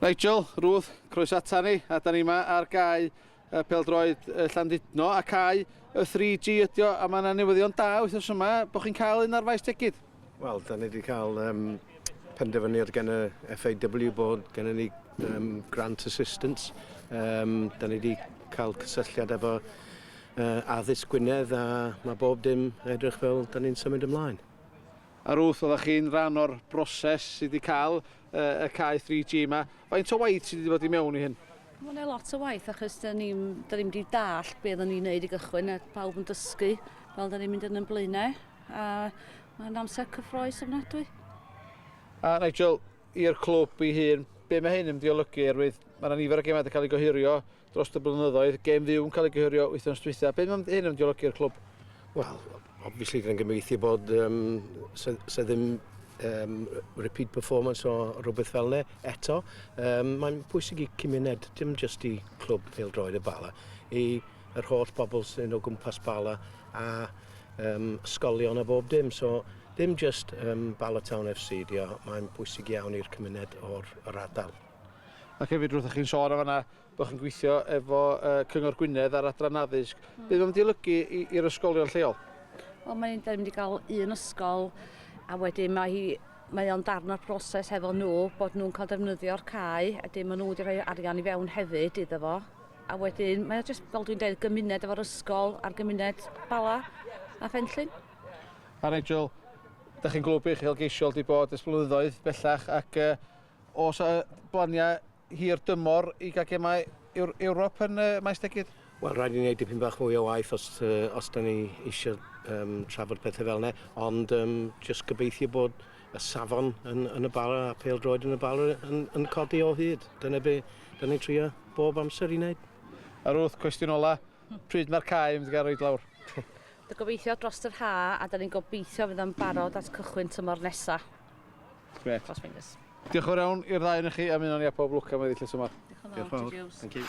Nigel, Ruth, croeso ata ni, a da ni yma ar gau Pêl-droed Llandudno, a cau y 3G ydi o, a mae yna newyddion da wythnos yma, bod chi'n cael un ar Maes Tegid? Wel, da ni wedi cael penderfyniad gen y FAW bod gen ni grant assistance. Da ni wedi cael cysylltiad efo addysg Gwynedd a mae bob dim edrych fel da ni'n symud ymlaen. A Ruth, oeddech chi'n rhan o'r broses sydd wedi cael y cau 3G yma. Faint o waith sydd wedi bod i mewn i hyn? Mae'n lot o waith achos da ni'n wedi dallt be oedden ni'n neud i gychwyn a pawb yn dysgu fel da ni'n mynd yn y blaenau. A mae'n amser cyffroes ofnadwy. A Nigel, i'r clwb i hun, be mae hyn yn mynd i olygu oherwydd mae yna nifer o gemau wedi cael ei gyhurio dros y blynyddoedd, gem fyw yn cael ei gyhurio wythnos dwytha. Be mae hyn yn mynd i olygu i'r clwb? Wel, obviously dyn ni'n gobeithio bod sydd ddim repeat performance o rhywbeth fel yna eto. Mae'n pwysig i cymuned, dim jyst i clwb Pêl-droed y Bala, i yr holl bobl sy'n o gwmpas Bala a ysgolion a bob dim. So, dim jyst Bala Town FC, mae'n pwysig iawn i'r cymuned o'r ardal. Ac hefyd rwydych chi'n sôn am yna bod chi'n gweithio efo Cyngor Gwynedd ar adran addysg. Be mae'n mynd i olygu i'r ysgolion lleol? Wel, mae'n mynd i gael un ysgol a wedyn mae o'n darn o'r broses hefo nhw bod nhw'n cael defnyddio'r cae a dim maen nhw wedi rhoi arian i fewn hefyd iddo fo. A wedyn mae'n jyst fel dwi'n dweud gymuned efo'r ysgol a'r gymuned Bala a Phenllyn. A Nigel, da chi'n glwb eich uchelgeisiol wedi bod ys blynyddoedd bellach ac oes blaniau hir dymor i gael gemau Ewrop yn Maes Tegid? Wel, rhaid i ni wneud dipyn bach mwy o waith os da ni eisiau trafod pethau fel yna, ond jyst gobeithio bod y safon yn y Bala a Pêl-droed yn y Bala yn codi o hyd. Dyna be da ni'n trio bob amser i wneud. A Ruth, cwestiwn ola, pryd mae'r cae yn mynd i gael roed lawr? Dwi'n gobeithio dros yr ha a da ni'n gobeithio fydd yn barod at cychwyn tymor nesaf. Gret. Crossfingers. Diolch yn iawn i'r ddau yn chi a mynd o'n i a pob lwc am weddill y symor. Diolch yn fawr. Thank you.